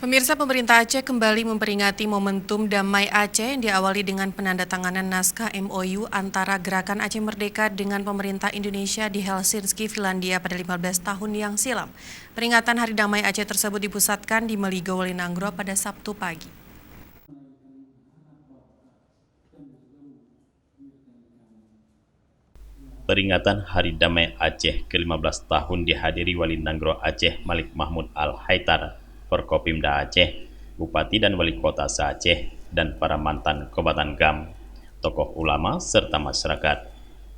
Pemirsa, pemerintah Aceh kembali memperingati momentum Damai Aceh yang diawali dengan penandatanganan naskah MOU antara Gerakan Aceh Merdeka dengan pemerintah Indonesia di Helsinki, Finlandia pada 15 tahun yang silam. Peringatan Hari Damai Aceh tersebut dipusatkan di Meligo, Walinangro pada Sabtu pagi. Peringatan Hari Damai Aceh ke-15 tahun dihadiri Wali Nangro Aceh Malik Mahmud Al-Haitar, Forkopimda Aceh, Bupati dan Wali Kota se-Aceh, dan para mantan Kombatan GAM, tokoh ulama, serta masyarakat.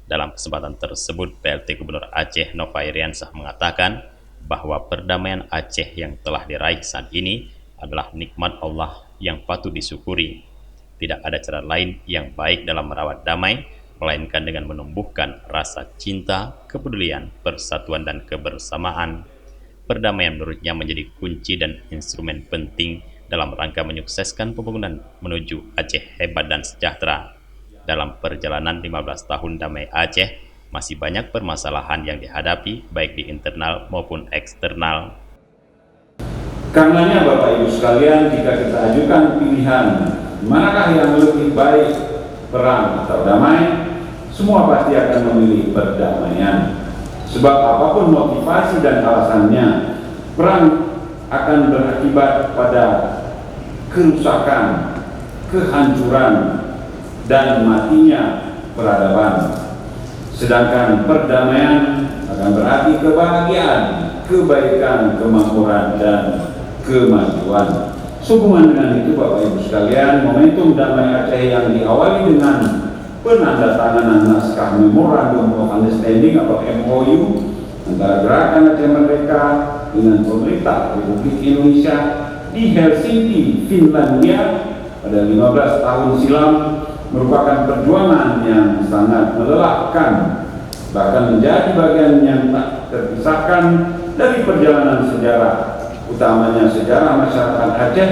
Dalam kesempatan tersebut, PLT Gubernur Aceh Nova Iriansah mengatakan bahwa perdamaian Aceh yang telah diraih saat ini adalah nikmat Allah yang patut disyukuri. Tidak ada cara lain yang baik dalam merawat damai, melainkan dengan menumbuhkan rasa cinta, kepedulian, persatuan, dan kebersamaan. Perdamaian menurutnya menjadi kunci dan instrumen penting dalam rangka menyukseskan pembangunan menuju Aceh hebat dan sejahtera. Dalam perjalanan 15 tahun Damai Aceh, masih banyak permasalahan yang dihadapi baik di internal maupun eksternal. Karenanya Bapak Ibu sekalian, jika kita ajukan pilihan manakah yang lebih baik, perang atau damai, semua pasti akan memilih perdamaian. Sebab apapun motivasi dan alasannya, perang akan berakibat pada kerusakan, kehancuran, dan matinya peradaban. Sedangkan perdamaian akan berarti kebahagiaan, kebaikan, kemakmuran, dan kemajuan. Sehubungan dengan itu Bapak Ibu sekalian, momentum Damai Aceh yang diawali dengan penandatanganan naskah Memorandum of Understanding atau MOU antara Gerakan Aceh Merdeka dengan pemerintah Republik Indonesia di Helsinki, Finlandia pada 15 tahun silam merupakan perjuangan yang sangat melelahkan, bahkan menjadi bagian yang tak terpisahkan dari perjalanan sejarah, utamanya sejarah masyarakat Aceh,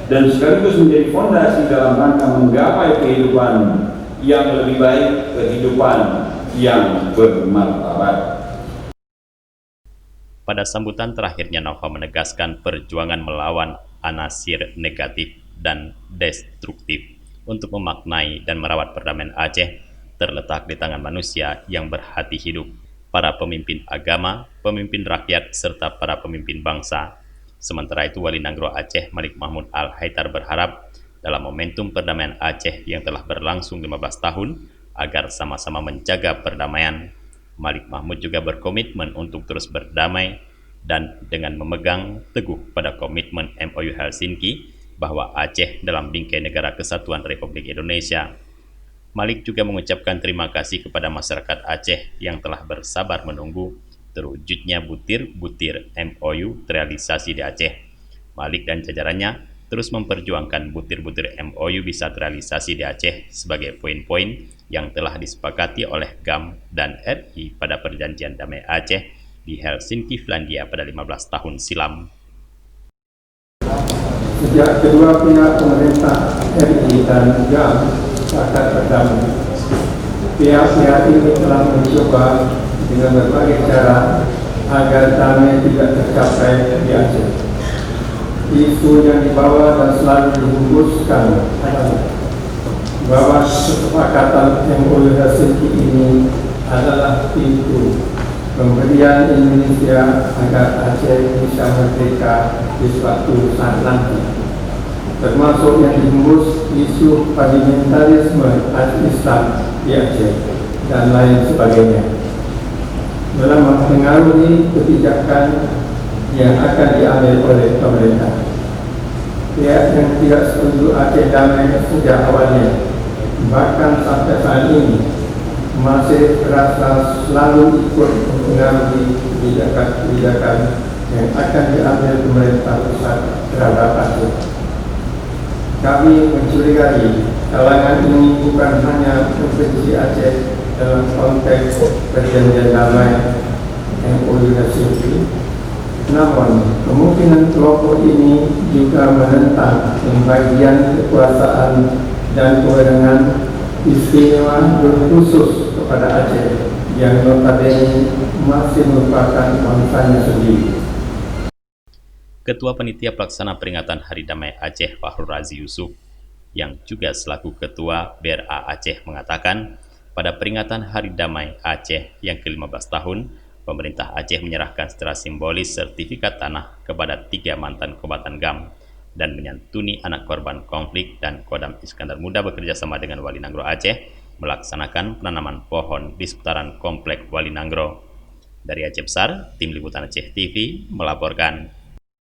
dan sekaligus menjadi fondasi dalam rangka menggapai kehidupan yang lebih baik, kehidupan yang bermartabat. Pada sambutan terakhirnya, Nova menegaskan perjuangan melawan anasir negatif dan destruktif untuk memaknai dan merawat perdamaian Aceh terletak di tangan manusia yang berhati hidup, para pemimpin agama, pemimpin rakyat, serta para pemimpin bangsa. Sementara itu, Wali Nangro Aceh Malik Mahmud Al-Haitar berharap dalam momentum perdamaian Aceh yang telah berlangsung 15 tahun agar sama-sama menjaga perdamaian. Malik Mahmud juga berkomitmen untuk terus berdamai dan dengan memegang teguh pada komitmen MOU Helsinki bahwa Aceh dalam bingkai negara kesatuan Republik Indonesia. Malik juga mengucapkan terima kasih kepada masyarakat Aceh yang telah bersabar menunggu terwujudnya butir-butir MOU terrealisasi di Aceh. Malik dan jajarannya terus memperjuangkan butir-butir MOU bisa terrealisasi di Aceh sebagai poin-poin yang telah disepakati oleh GAM dan RI pada Perjanjian Damai Aceh di Helsinki, Finlandia pada 15 tahun silam. Sejak kedua pihak pemerintah RI dan GAM sepakat berdamai, pihak-pihak ini telah mencoba dengan berbagai cara agar damai tidak tercapai di Aceh. Isu yang dibawa dan selalu dihembuskan adalah bahwa kesepakatan MOU Helsinki ini adalah pintu pemberian Indonesia agar Aceh bisa merdeka di suatu saat nanti, termasuk yang dihembus isu parlementarisme Islam di Aceh dan lain sebagainya, dalam mempengaruhi kebijakan yang akan diambil oleh pemerintah. Pihak yang tidak setuju Aceh damai sejak awalnya, bahkan sampai saat ini, masih terasa selalu ikut mempengaruhi kebijakan yang akan diambil pemerintah pusat terhadap Aceh. Kami mencurigai kalangan ini bukan hanya membenci Aceh dalam konteks perjanjian damai MOU Helsinki, namun kemungkinan kelompok ini juga menentang pembagian kekuasaan dan kewenangan istimewa khusus kepada Aceh yang notabene masih merupakan bangsanya sendiri. Ketua Panitia Pelaksana Peringatan Hari Damai Aceh Fahrul Razi Yusuf, yang juga selaku Ketua BRA Aceh mengatakan, pada peringatan Hari Damai Aceh yang ke-15 tahun, pemerintah Aceh menyerahkan secara simbolis sertifikat tanah kepada 3 mantan kombatan GAM dan menyantuni anak korban konflik, dan Kodam Iskandar Muda bekerja sama dengan Wali Nanggro Aceh melaksanakan penanaman pohon di seputaran Komplek Wali Nanggro. Dari Aceh Besar, Tim Liputan Aceh TV melaporkan.